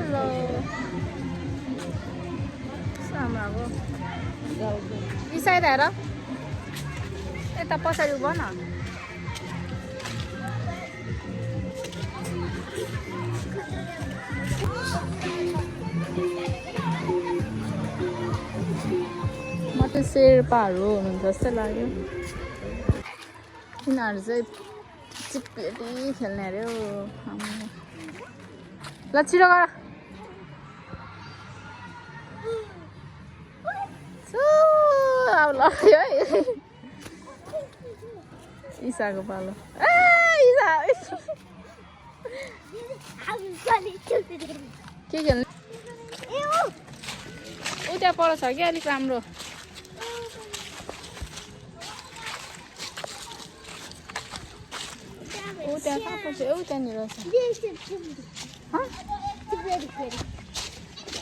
hello राम्रो इसाई हेर यता पछाडि उभ न म त शेर्पाहरू हुनुहुन्छ जस्तो लाग्यो यिनीहरू चाहिँ चिप्लेटी खेल्ने अरे हो ल छिटो गर अब लग्यो है इसाको पालो इसा के खेल्ने ऊ त्यहाँ पर छ कि अलिक राम्रो ऊ त्यहाँ कहाँ पर्छ ऊ त्यहाँनिर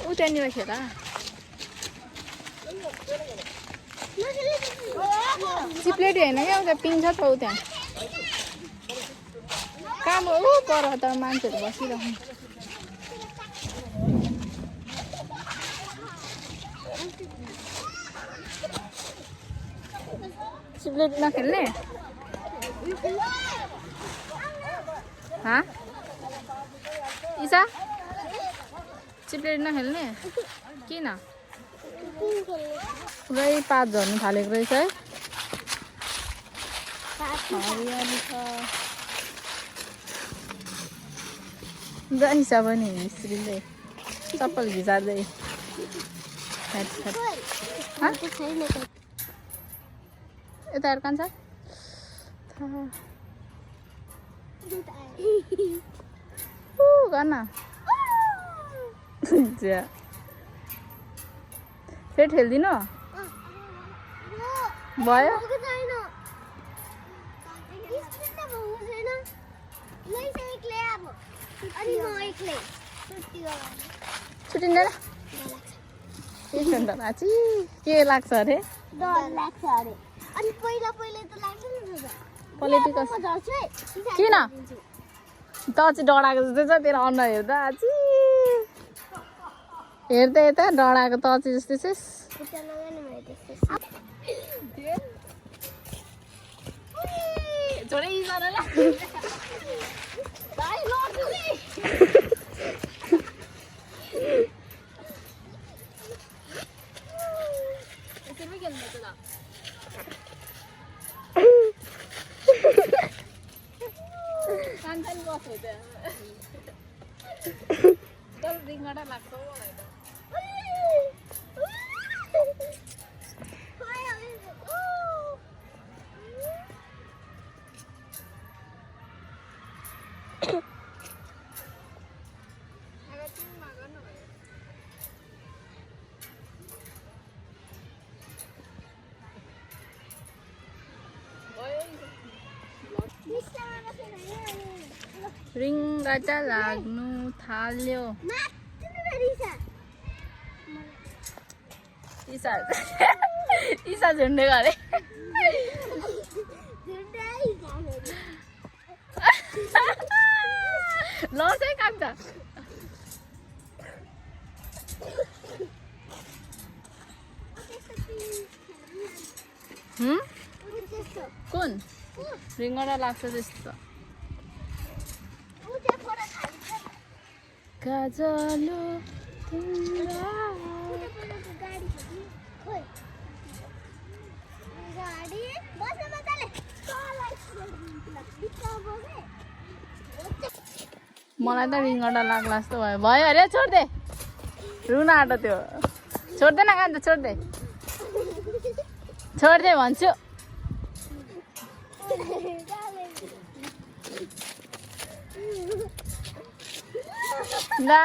ऊ त्यहाँनिर खेल चिप्लेटी होइन क्या उता पिङ छ त ऊ त्यहाँ कहाँ ऊ पर त मान्छेहरू बसिरहेको चिप्लेटी नखेल्ने इसा चिप्लेटी नखेल्ने किन पुरै पात झर्नु थालेको रहेछ है हरियाली छ इसा पनि हिस्ट्रीले चप्पल घिचार्दै यता हेर कान्छ गर्न फेरि ठेल्दिनु भयो छुट्टिँदैन नाची के लाग्छ अरे पोलिटिकस किन त चाहिँ डढाएको जस्तै छ तेरो अनुहार हेर्दा आची हेर्दै यता डढाएको त चाहिँ जस्तै छ रिङ्गटा लाग्नु थाल्यो इसा झुन्डे गरे लसै कान्छ कुन रिङ्गटा लाग्छ त्यस्तो गजलो मलाई त रिङ्गटा लाग्ला जस्तो भयो भयो अरे छोड्दे रुन आँट त्यो छोड्दैन कान्छ छोड्दे छोड्दे भन्छु ला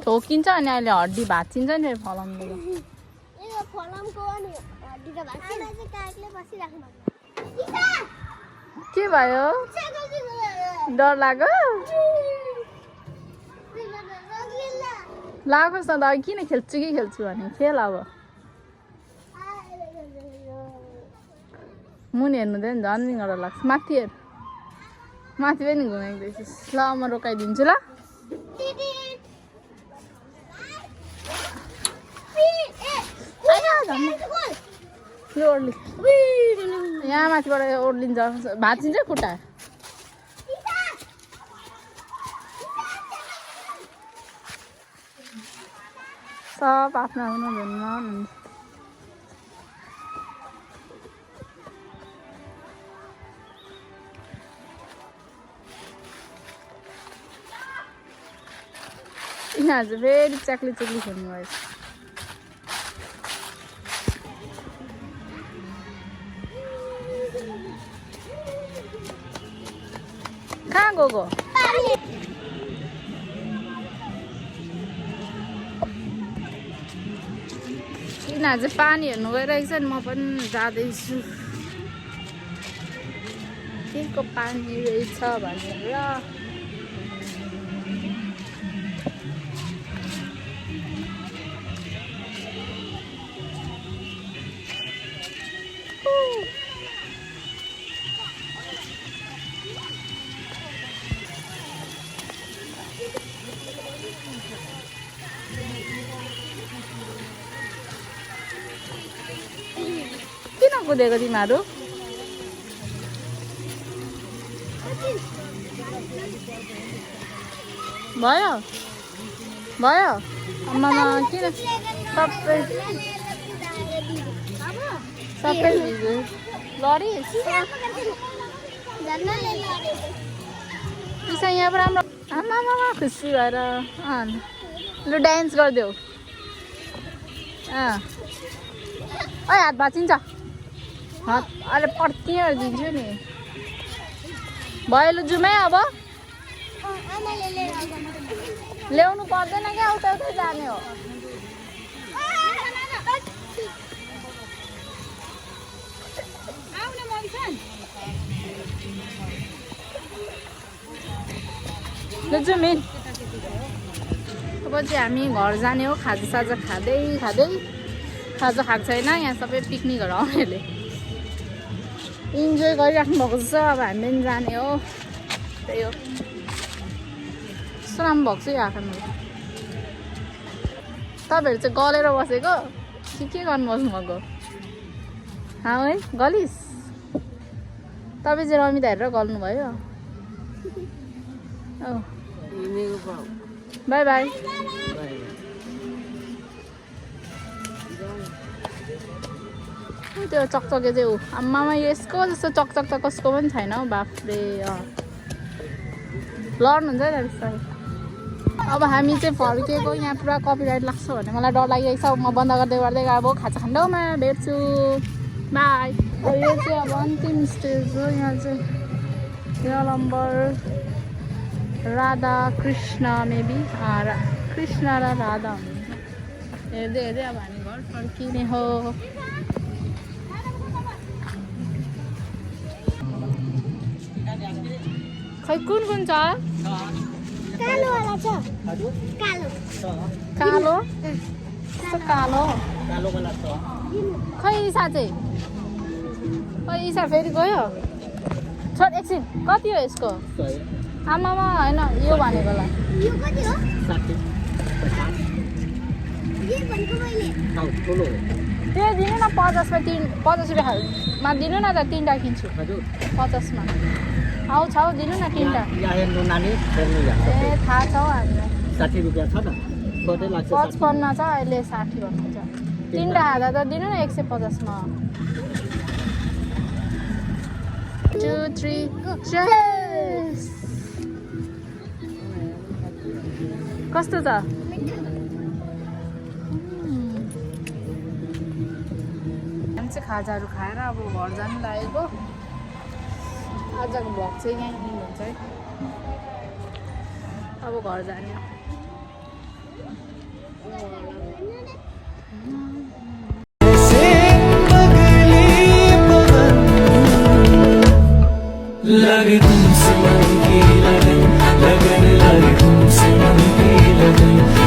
ठोकिन्छ अनि अहिले हड्डी भाँचिन्छ नि फलामले के भयो डर लाग्यो लागोस् न त अघि किन खेल्छु कि खेल्छु भने खेल अब मुनि हेर्नु चाहिँ झन् रिङ्गटा लाग्छ माथि हेर माथि पनि घुमाइदिएछु ल म रोकाइदिन्छु ल यहाँ माथिबाट ओर्लिन्छ भाँचिन्छ खुट्टा सब आफ्नो आफ्नो धुनमा हुनुहुन्छ यिनीहरू चाहिँ फेरि च्याक्ली च्याक्ली खेल्नु भएछ कहाँ गएको यिनीहरू चाहिँ पानी हेर्नु गइरहेको छ नि म पनि जाँदैछु के को पानी रहेछ भनेर किन कुदेको तिमीहरू भयो भयो आमामा किन सबै सबै लडिस् त्यसै यहाँ राम्रो आमामा खुसी भएर लु डान्स गरिदेऊ ओइ हात भाँचिन्छ हात अहिले पड्किएर दिन्छु नि भयो लु जाउँ है अब ल्याउनु पर्दैन क्या उता उता जाने हो लु जाउँ मेन अब चाहिँ हामी घर जाने हो खाजासाजा खाँदै खाँदै खाजा खाएको छैन यहाँ सबै पिकनिकहरू आउनेहरूले इन्जोय गरिराख्नु भएको छ अब हामी पनि जाने हो त्यही हो राम्रो भएको छ यो आँखामा तपाईँहरू चाहिँ गलेर बसेको के गर्नु बस्नु भएको हाँ है गलिस् तपाईँ चाहिँ रमिता हेरेर गल्नुभयो बाई बाई त्यो चकचके चाहिँ ऊ आम्मामा यसको जस्तो चकचक त कसको पनि छैन हौ बाफले लड्नुहुन्छ नि बिस्तारै अब हामी चाहिँ फर्किएको यहाँ पुरा कपिराइट लाग्छ भने मलाई डर लागिरहेको छ म बन्द गर्दै गर्दै अब खाजा खान्डोमा भेट्छु बाई यो चाहिँ अब अन्तिम स्टेज हो यहाँ चाहिँ नम्बर राधा कृष्ण मेबी कृष्ण र राधा हुनुहुन्छ हेर्दै हेर्दै अब हामी घर फर्किने हो खै कुन कुन छ कालो वाला छ कालो कालो कालो कालो वाला छ खै ईसा चाहिँ खै ईसा फेरि गयो छोड एकछिन कति हो यसको आमामा होइन यो भनेकोलाई यो कति हो 60 ये भनेको मैले ठुलो त्यो दिनु न 50 मा 50 रुपियाँमा दिनु न त 3 राखिन्छु हजुर 50 मा आउ छ दिनु न 3 टा यहाँ हेर्नु नानी हेर्नु यहाँ ए थाहा छ हौ हामीलाई 60 रुपैयाँ छ त कतै लाग्छ 55 छ अहिले 60 भन्नुहुन्छ 3 टा हादा त दिनु न 150 मा 2 3 चेस कस्तो छ हामी चाहिँ खाजाहरू खाएर अब घर जानु लागेको आजको भ्लग चाहिँ यहीँ हुन्छ है अब घर जाने लगे तुमसे मन की लगन लगन लगे तुमसे मन की लगन